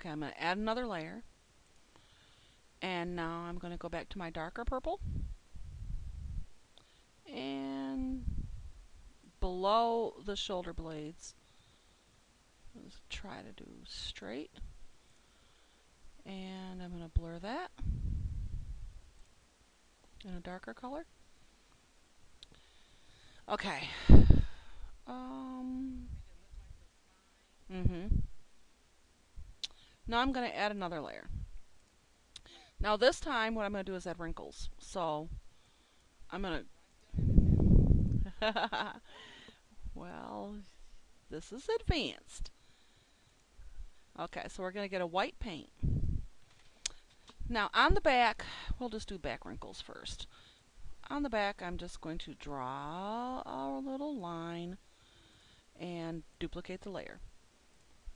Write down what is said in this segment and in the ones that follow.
Okay, I'm going to add another layer. And now I'm going to go back to my darker purple. And below the shoulder blades, let's try to do straight. And I'm going to blur that in a darker color. Okay. Now I'm going to add another layer. Now this time what I'm going to do is add wrinkles. So I'm going to... well, this is advanced. Okay, so we're going to get a white paint. Now on the back, we'll just do back wrinkles first. On the back, I'm just going to draw a little line and duplicate the layer.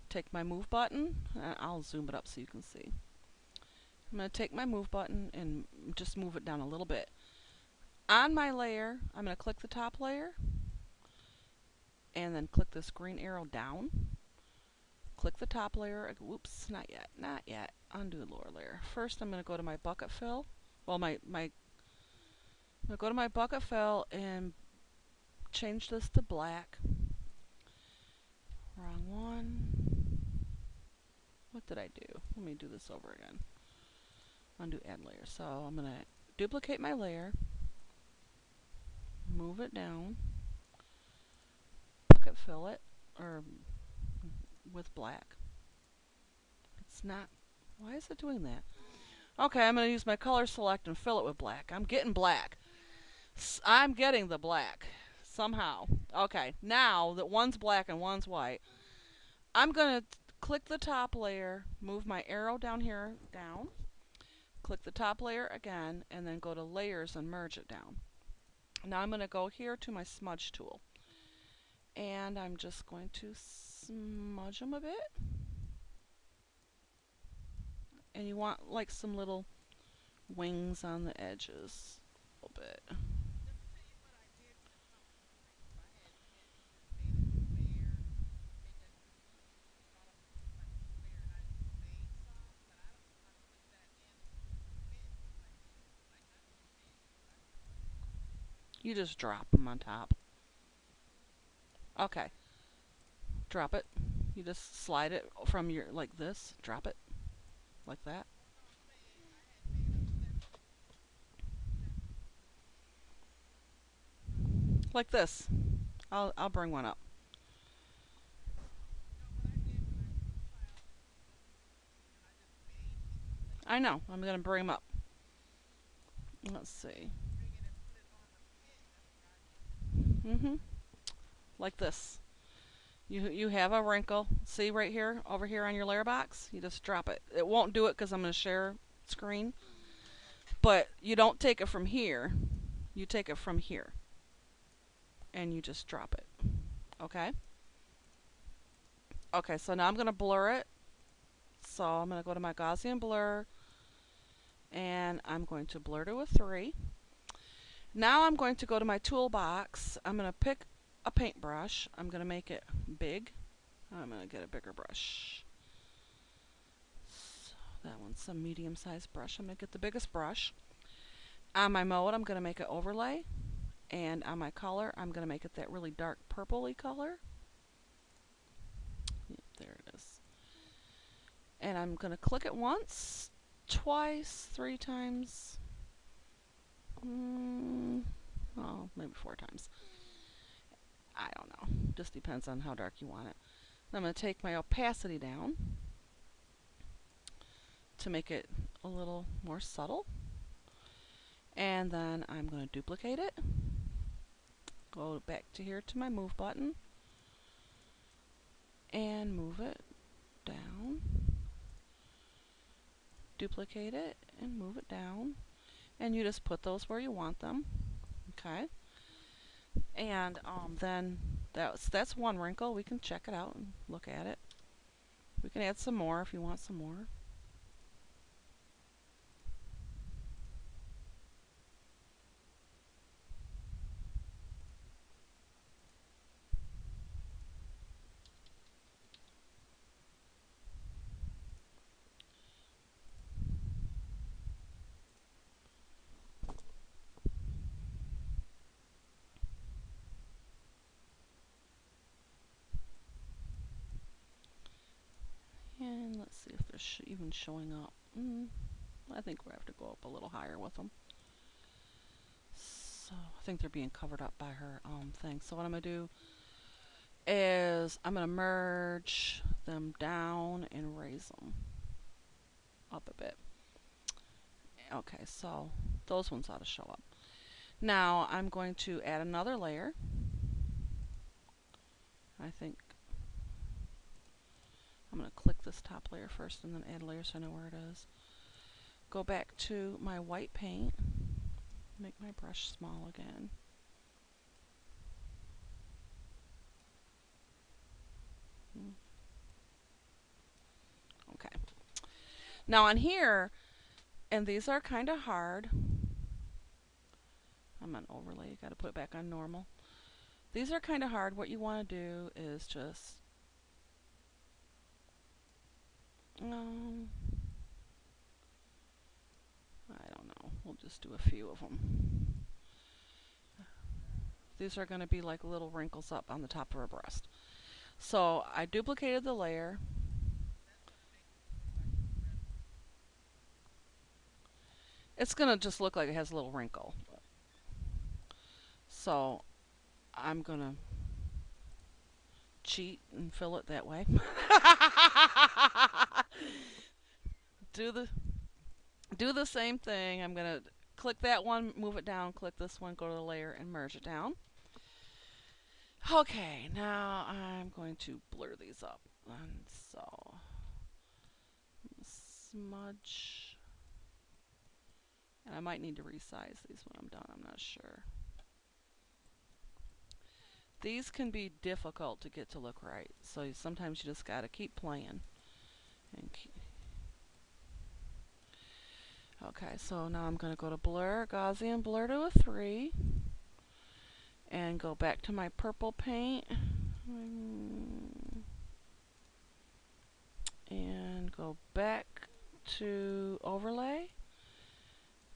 Take my move button, I'll zoom it up so you can see. I'm going to take my move button and just move it down a little bit. On my layer, I'm going to click the top layer and then click this green arrow down. Click the top layer. Whoops, not yet, not yet. Undo the lower layer. First, I'm going to go to my bucket fill. Well, I'm going to go to my bucket fill and change this to black. Wrong one. What did I do? Let me do this over again. Undo add layer. So I'm going to duplicate my layer, move it down, bucket fill it, or with black. It's not, why is it doing that? Okay, I'm going to use my color select and fill it with black. I'm getting black. I'm getting the black somehow. Okay, now that one's black and one's white, I'm going to click the top layer, move my arrow down here, down, click the top layer again, and then go to layers and merge it down. Now I'm going to go here to my smudge tool, and I'm just going to smudge them a bit. And you want like some little wings on the edges a little bit. You just drop them on top. Okay. Drop it. You just slide it from your, like this. Drop it. Like that. Like this. I'll bring one up. I know. I'm going to bring them up. Let's see. Like this. You have a wrinkle. See right here, over here on your layer box? You just drop it. It won't do it because I'm going to share screen. But you don't take it from here. You take it from here. And you just drop it. Okay? Okay, so now I'm going to blur it. So I'm going to go to my Gaussian blur. And I'm going to blur to a 3. Now I'm going to go to my toolbox. I'm going to pick a paintbrush. I'm going to make it big. I'm going to get a bigger brush. So that one's some medium-sized brush. I'm going to get the biggest brush. On my mode, I'm going to make it overlay. And on my color, I'm going to make it that really dark purpley color. Yep, there it is. And I'm going to click it once, twice, 3 times. Oh, maybe 4 times. I don't know. Just depends on how dark you want it. I'm going to take my opacity down to make it a little more subtle. And then I'm going to duplicate it. Go back to here to my move button. And move it down. Duplicate it and move it down. And you just put those where you want them. Okay. And then that's one wrinkle. We can check it out and look at it. We can add some more if you want some more. even showing up. I think we have to go up a little higher with them. So I think they're being covered up by her thing. So what I'm going to do is I'm going to merge them down and raise them up a bit. Okay, so those ones ought to show up. Now I'm going to add another layer. I think I'm going to click this top layer first and then add a layer so I know where it is. Go back to my white paint. Make my brush small again. Okay. Now on here, and these are kind of hard. I'm on overlay. You got to put it back on normal. These are kind of hard. What you want to do is just I don't know. We'll just do a few of them. These are going to be like little wrinkles up on the top of her breast. So I duplicated the layer. It's going to just look like it has a little wrinkle. So I'm going to cheat and fill it that way. do the same thing. I'm going to click that one, move it down, click this one, go to the layer and merge it down. Okay, now I'm going to blur these up. And so smudge. And I might need to resize these when I'm done. I'm not sure. These can be difficult to get to look right. So sometimes you just got to keep playing. And okay, so now I'm going to go to blur, Gaussian blur to a 3. And go back to my purple paint. And go back to overlay.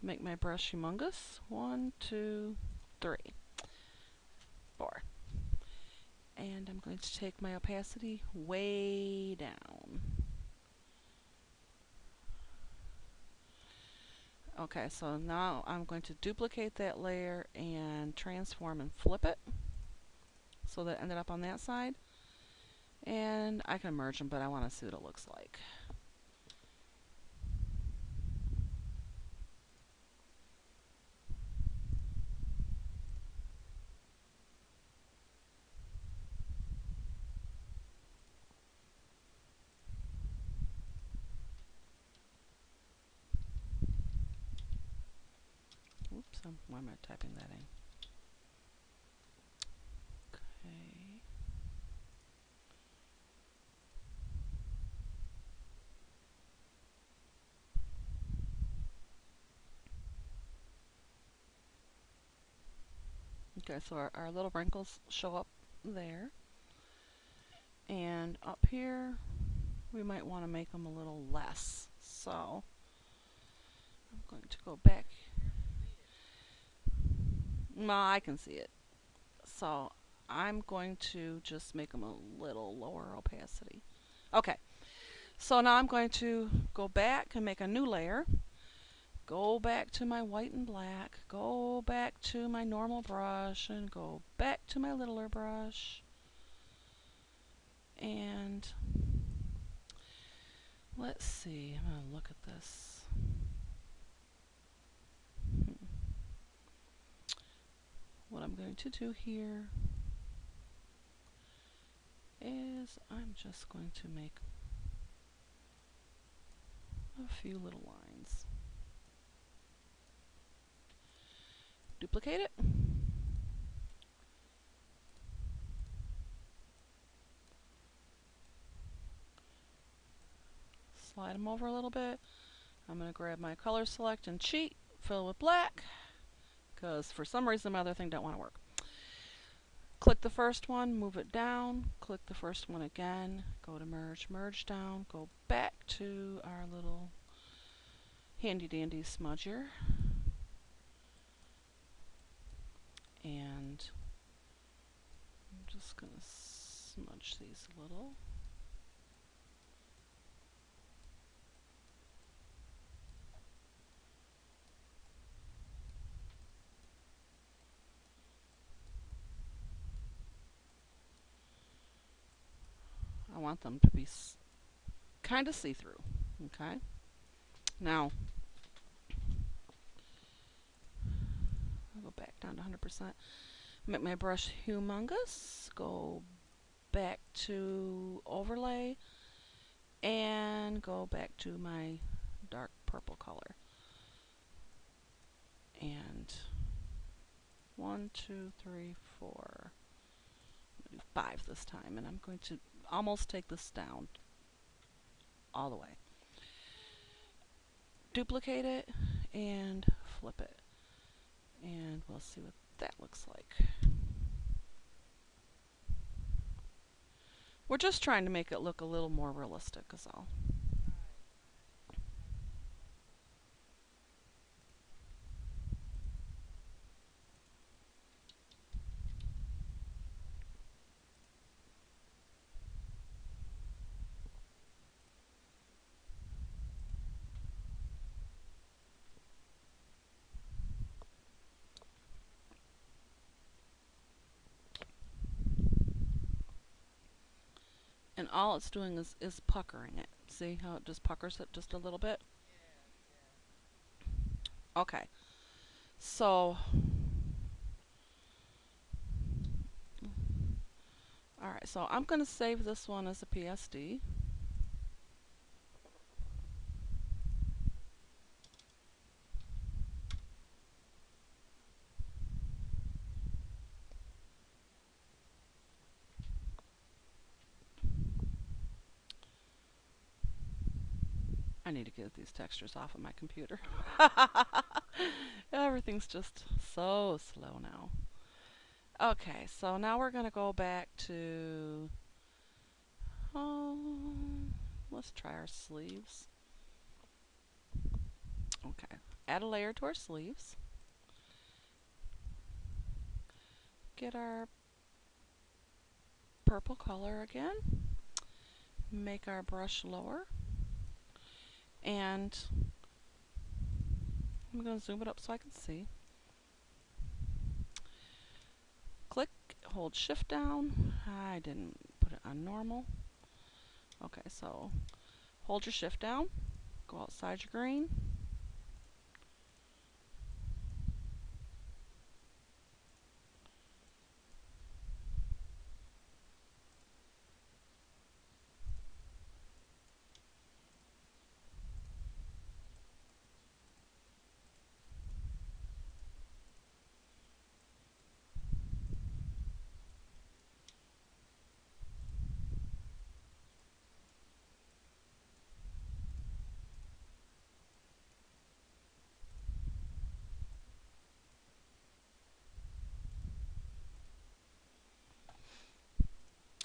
Make my brush humongous. 1, 2, 3, 4. And I'm going to take my opacity way down. Okay, so now I'm going to duplicate that layer and transform and flip it. So that ended up on that side. And I can merge them, but I want to see what it looks like. Oops, why am I typing that in? Okay. Okay, so our little wrinkles show up there. And up here, we might want to make them a little less. So I'm going to go back. No, I can see it. So I'm going to just make them a little lower opacity. Okay, so now I'm going to go back and make a new layer. Go back to my white and black. Go back to my normal brush and go back to my littler brush. And let's see, I'm going to look at this. What I'm going to do here is I'm just going to make a few little lines. Duplicate it. Slide them over a little bit. I'm going to grab my color select and cheat, fill with black, because for some reason my other thing don't want to work. Click the first one, move it down, click the first one again, go to merge, merge down, go back to our little handy dandy smudger. And I'm just going to smudge these a little. want them to be kind of see-through. Okay. Now, I'll go back down to 100%. Make my brush humongous. Go back to overlay and go back to my dark purple color. And 1, 2, 3, 4, 5 this time. And I'm going to almost take this down all the way. Duplicate it and flip it. And we'll see what that looks like. We're just trying to make it look a little more realistic is all. And all it's doing is puckering it. See how it just puckers it just a little bit? Okay. So, alright, so I'm going to save this one as a PSD. I need to get these textures off of my computer. Everything's just so slow now. Okay, so now we're going to go back to, oh, let's try our sleeves. Okay, add a layer to our sleeves. Get our purple color again. Make our brush lower. And I'm going to zoom it up so I can see. Click, hold shift down. I didn't put it on normal. Okay, so hold your shift down. Go outside your green.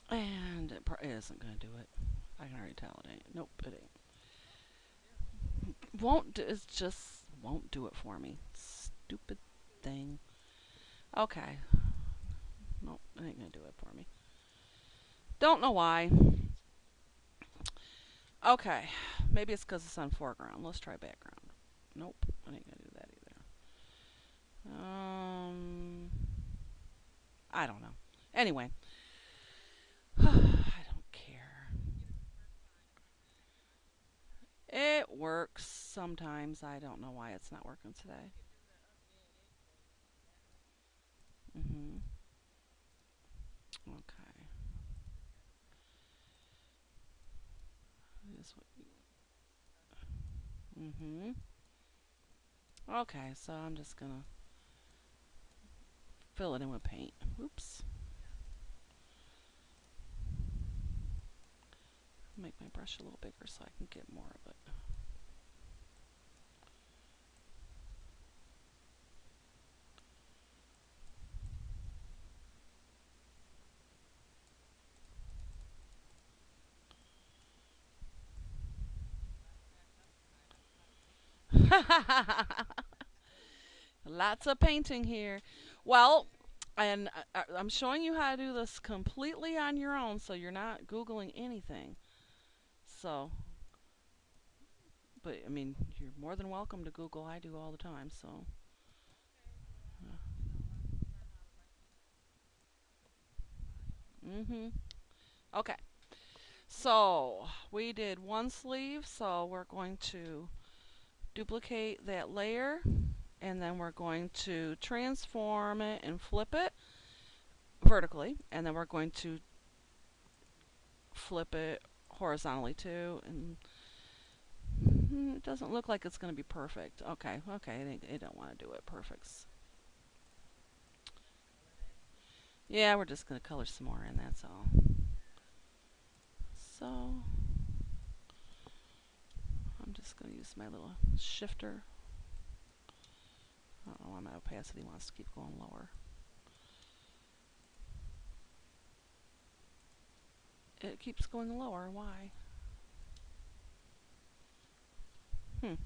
And it isn't going to do it. I can already tell it ain't. Nope, it ain't. It just won't do it for me. Stupid thing. Okay. Nope, it ain't going to do it for me. Don't know why. Okay. Maybe it's because it's on foreground. Let's try background. Nope, it ain't going to do that either. I don't know. Anyway. I don't care. It works sometimes. I don't know why it's not working today. Mhm. Okay. This Mhm. Okay, so I'm just gonna fill it in with paint. Oops. Make my brush a little bigger so I can get more of it. Lots of painting here. Well, and I'm showing you how to do this completely on your own, so you're not Googling anything. So, but I mean, you're more than welcome to Google. I do all the time, so. Mhm. Okay. So we did one sleeve, so we're going to duplicate that layer, and then we're going to transform it and flip it vertically, and then we're going to flip it horizontally too, and it doesn't look like it's going to be perfect. Okay, okay, they don't want to do it perfect. Yeah, we're just going to color some more in, that's all. So I'm just going to use my little shifter. I don't know why my opacity wants to keep going lower. It keeps going lower, why? Hmm,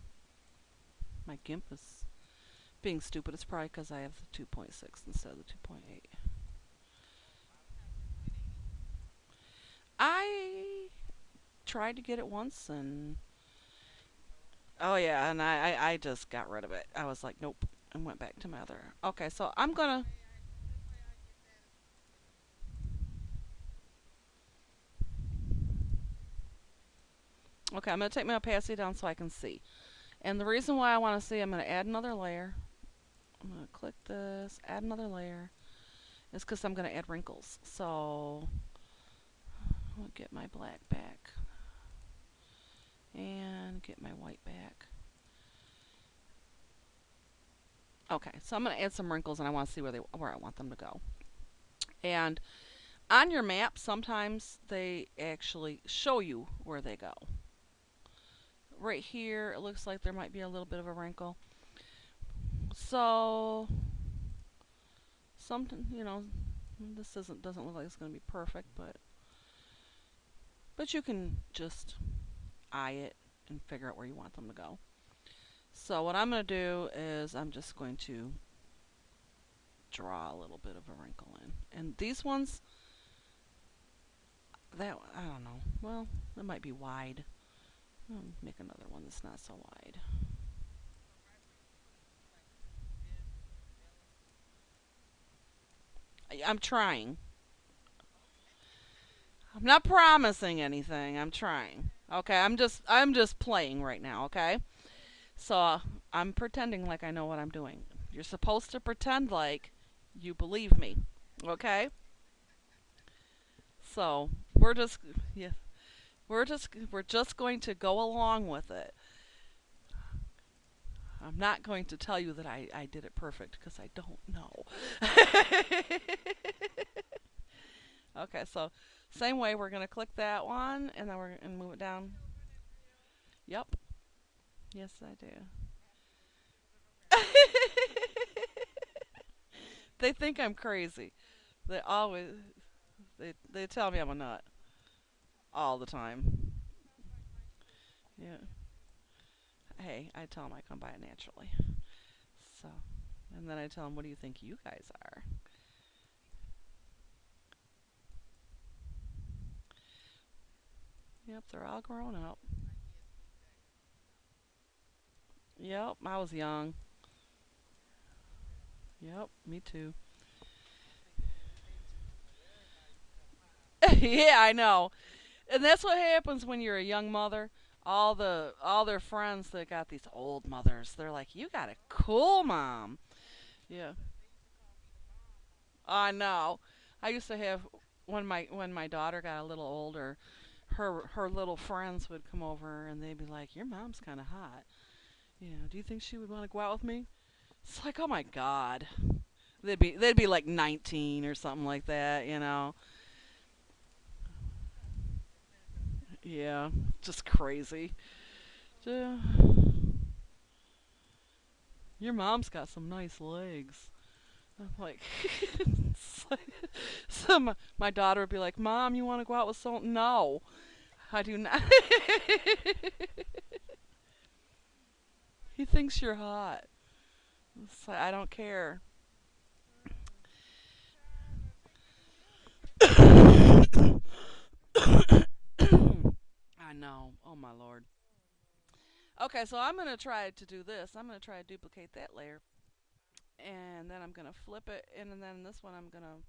my GIMP is being stupid. It's probably because I have the 2.6 instead of the 2.8. I tried to get it once and oh yeah, and I just got rid of it. I was like, nope, and went back to my other. Okay, so I'm gonna. Okay, I'm gonna take my opacity down so I can see. And the reason why I want to see, I'm gonna add another layer. I'm gonna click this, add another layer. It's because I'm gonna add wrinkles. So I'll get my black back and get my white back. Okay, so I'm gonna add some wrinkles, and I want to see where I want them to go. And on your map, sometimes they actually show you where they go. Right here, it looks like there might be a little bit of a wrinkle. So, something, this doesn't look like it's going to be perfect, but you can just eye it and figure out where you want them to go. So what I'm going to do is I'm just going to draw a little bit of a wrinkle in. And these ones, I don't know. Well, it might be wide. I'll make another one that's not so wide. I'm trying. I'm not promising anything. I'm trying. Okay, I'm just playing right now, okay? So I'm pretending like I know what I'm doing. You're supposed to pretend like you believe me. Okay? So, yeah, we're just going to go along with it. I'm not going to tell you that I did it perfect because I don't know. Okay, so same way we're gonna click that one and then we're gonna move it down. Yep. Yes, I do. They think I'm crazy. They always they tell me I'm a nut all the time. Yeah. Hey, I tell them I come by it naturally. So, and then I tell them, what do you think you guys are? Yep, they're all grown up. Yep, I was young. Yep, me too. Yeah, I know. And that's what happens when you're a young mother. All their friends that got these old mothers, they're like, "You got a cool mom." Yeah, I know. I used to have when my daughter got a little older, her little friends would come over and they'd be like, "Your mom's kind of hot. Yeah, do you think she would want to go out with me?" It's like, "Oh my god." They'd be like 19 or something like that. Yeah, just crazy. Yeah. Your mom's got some nice legs. I'm like, so my daughter would be like, "Mom, you want to go out with someone?" No, I do not. He thinks you're hot. It's like, I don't care. I know. Oh my lord. Okay, so I'm gonna try to do this. I'm gonna try to duplicate that layer, and then I'm gonna flip it, and then this one I'm gonna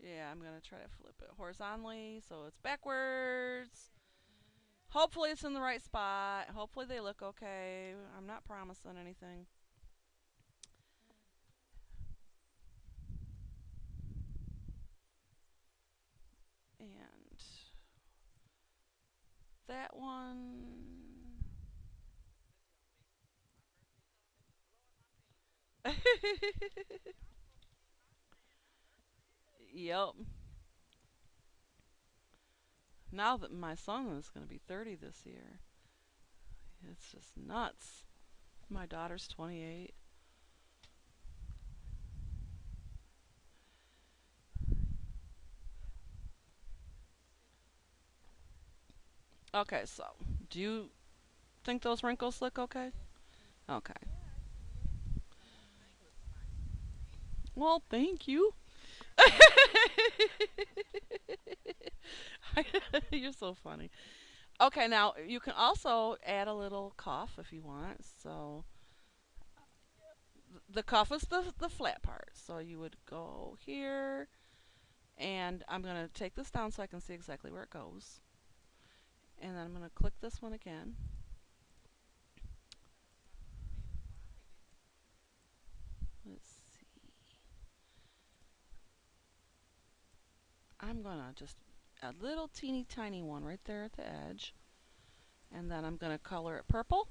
Yeah, I'm going to try to flip it horizontally so it's backwards. Hopefully it's in the right spot. Hopefully they look okay. I'm not promising anything. And that one. Yep. Now that my son is going to be 30 this year, it's just nuts. My daughter's 28. Okay, so do you think those wrinkles look okay? Okay. Well, thank you. You're so funny. Okay, now you can also add a little cuff if you want. So the cuff is the flat part. So you would go here, and I'm going to take this down so I can see exactly where it goes. And then I'm going to click this one again. Let's see. I'm going to just a little teeny tiny one right there at the edge. And then I'm going to color it purple.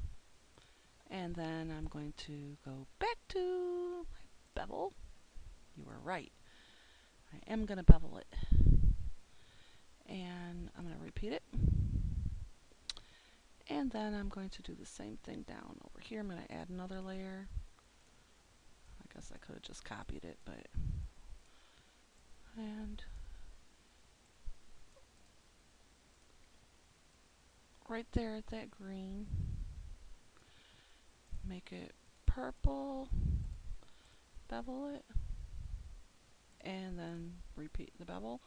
And then I'm going to go back to my bevel. You were right. I am going to bevel it. And I'm going to repeat it. And then I'm going to do the same thing down over here. I'm going to add another layer. I guess I could have just copied it, but... And right there at that green, make it purple, bevel it, and then repeat the bevel.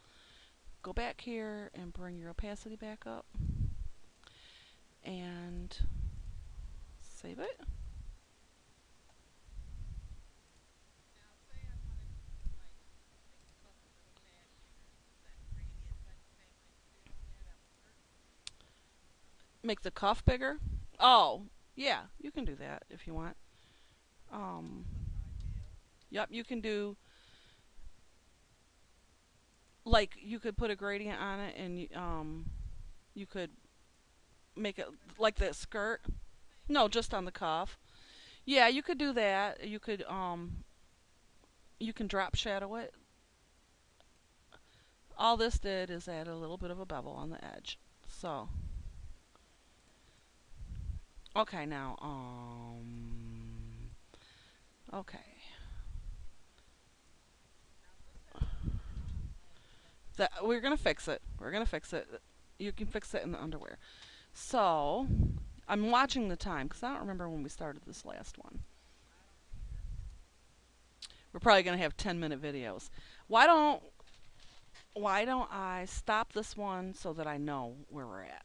Go back here and bring your opacity back up and save it. Make the cuff bigger. Oh, yeah, you can do that if you want. Um, yep, you can do, like, you could put a gradient on it and you could make it like that skirt. No, just on the cuff. Yeah, you could do that. You can drop shadow it. All this did is add a little bit of a bevel on the edge. So, okay, now, okay. We're gonna fix it. We're gonna fix it. You can fix it in the underwear. So, I'm watching the time because I don't remember when we started this last one. We're probably gonna have 10-minute videos. Why don't Why don't I stop this one so that I know where we're at?